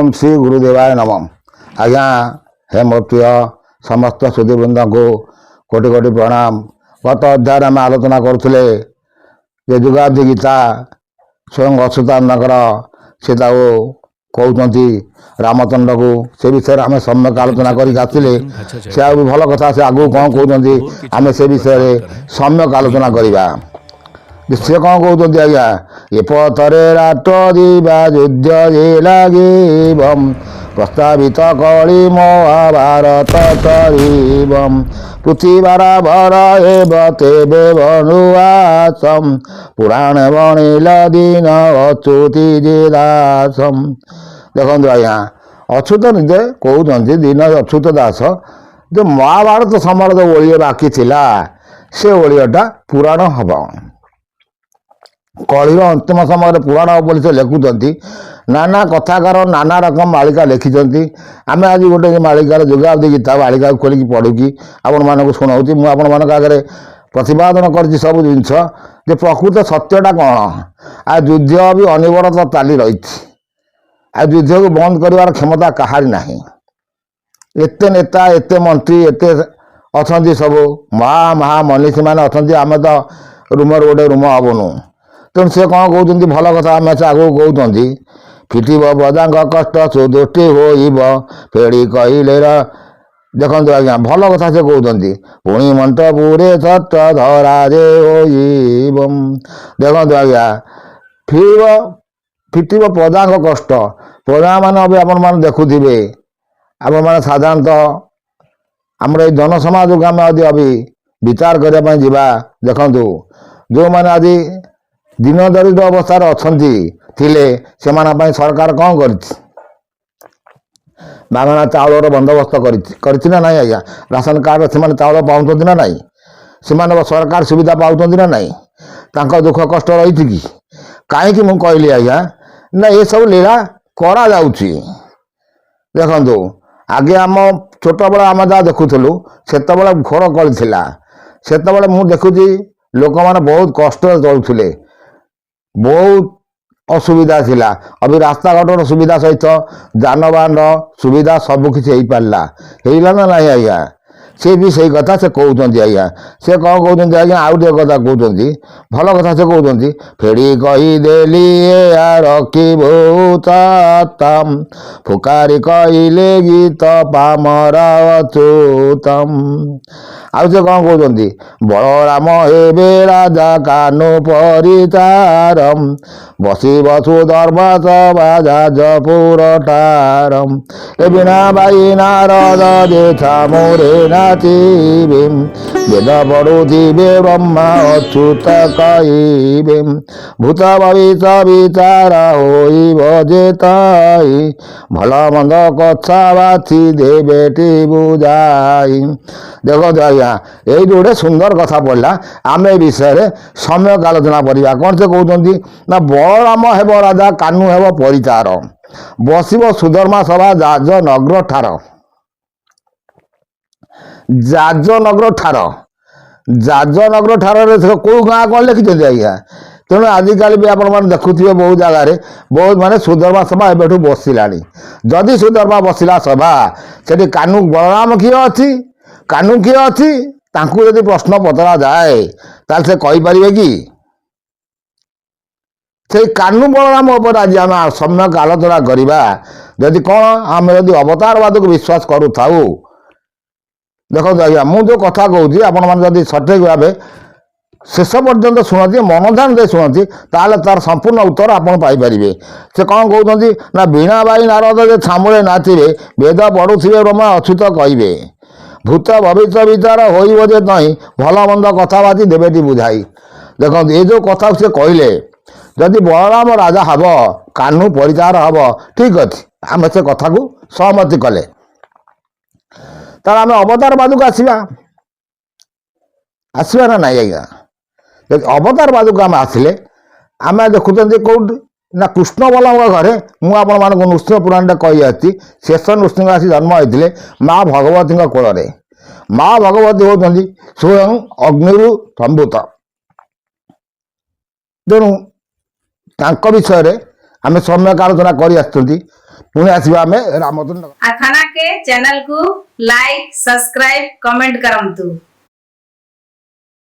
ओम श्री गुरुदेवाय नमः। आज्ञा हे मोर प्रिय समस्त सुधीवृंद को कोटि कोटि प्रणाम। गत अध्याय आम आलोचना करुले युगाब्दी गीता स्वयं अच्युतानंदर से कहते रामचंद्र को से विषय आम सम्यक आलोचना करते से आ भल कथा से आगू कौन कहते आम से विषय सम्यक आलोचना करवा। सी कौन कहते आज्ञा ए पथरे राट दिवा युद्ध लगे प्रस्तावित कली महाभारत चरीब पृथ्वीवार भर एव तेबे बनुआसम पुराण बणिल दिन अच्युति दासम। देखो आज्ञा अच्युत निजे कहते दिन अच्युत दास जो महाभारत समय जो ओडिया बाकी थिला से ओडियाटा पुराण हम कलिर अंतिम समय पुराण बोली से लिखुंट नाना कथाकार नाना रकम मालिका लिखिं। आम आज गोटे मालिकार युगाब्दी गीता मालिका खोलिकी पढ़ुकी आपण मानक शुणाऊँ मुझे आगे प्रतिपादन कर सब जिनस प्रकृत सत्यटा कौन आ युद्ध भी अनिबरत चाली रही आ युद्ध को बंद कर क्षमता कहारी ना। एते नेता एते मंत्री एते अच्छा सब मनीषी मैंने अच्छा आम तो रूमर गोटे रूम हबनु तेणु सी कौन कहते भल कथा आम से आगे कहते फिटब प्रजा कष्ट सुदृष्टि हो फेड़ी कहले देखो आज्ञा भल कथा से कहते पुणी मंटपुरे छत्र धरा रे हो देखो आज्ञा फिटब प्रजा कष्ट प्रजा मान अभी आपण मैंने देखुवे आपण मैंने साधारणतः आमर ये जनसमाज को आम अभी विचार करने जावा देखु जो मैंने आज दिन दरिद्र अवस्था से सरकार कौन कर मागणा चाउल बंदोबस्त करना ना आज्ञा राशन कार्ड से चाउल पाँच ना ना से सरकार सुविधा पाँच ना ना दुख कष्ट रही कि कहीं मुझे कहली आज्ञा ना ये सब लीला करा देखु आगे आम छोट बड़ा आम जहाँ देखुलु से घोर कला से मुझे देखुची लोक मैंने बहुत कष्ट चलुले बहुत असुविधा थिला। अभी रास्ता घाटर सुविधा सहित जानवाहन सुविधा सबकिछ हो पारा है ना ना आज्ञा सी भी सही कथा से कहते आज्ञा से कौन कहते आज्ञा आउ टे कथा कहते भल कथा से कहते फेड़ी कहीदेली रखीभूतम फुकारी कहले गीत पामरा अच्युतम आउ से कौन कहते बलराम हेबे राजा कानु परिचारम बसी बसु धर्म सभा जाजपुर ठारम ए बिना भाई नारद जेठा मोरे नाचिबे वेद पढ़ुथिबे ब्रह्मा अच्युत कहिबे भूत भविष्य विचार होइब जेताई भल मंद कथा बाछी देबेटी बुझाई। देखो आज्ञा ये गोटे सुंदर कथा पड़ा आम ए विषय सम्यक आलोचना करवा। कौन से कहते ना बलराम हेब राजा कानु हेब परिचार बसब सुधर्मा सभा जाजनगर ठार जाजनगर ठार जाजनगर ठार कौ गाँ कौन लिखिं आज्ञा तेणु आजिकल भी आपण मैंने देखुए बहुत जगार बहुत माने सुधर्मा सभा एबेठू बसला जदि सुधर्मा बसला सभा से कानु बलराम किए अच्छी कानु किए अच्छी तांकु यदि प्रश्न पचरा जाए ताल से कहीपर कि से कानु बलराम उपर आज आम सम्यक आलोचना करवा। जदि कौन आम यदि अवतारवाद को विश्वास करूँ देखो आज्ञा मुझे कथा कहूँ आपण मैंने सठिक भाव शेष पर्यंत शुणती मन ध्यान दे शुणती तार संपूर्ण उत्तर आपड़ पाइपर। से कौन कहते ना वीणा बाई नारद जे छामुरे नाचिबे वेद पढ़ुथिबे ब्रह्मा अच्युत कहिबे भूत भविष्य विचार होइब जे नहीं भल मंद कथा बाती देवेटी बुझाई। देखो ये जो कथा से कहले जदि बलराम राजा हम कानु परिचार हम ठीक अच्छे आम से कथा को सहमति कले तार आम अवतारवाद को आसवा ना नहीं आज्ञा अवतारवाद को आम आसिले आम देखुं कौट ना कृष्ण बलराम घरे मुझे नृसिंह पुराण कही आसी शेष नृसिंह आसी जन्म होते माँ भगवती कोल माँ भगवती होती स्वयं अग्नि संभूत तेणु विषय आम सम्यक आलोचना कर पुणे आसवा आम रामचंद्र आखाना के चैनल को लाइक सब्सक्राइब कमेंट करंतु।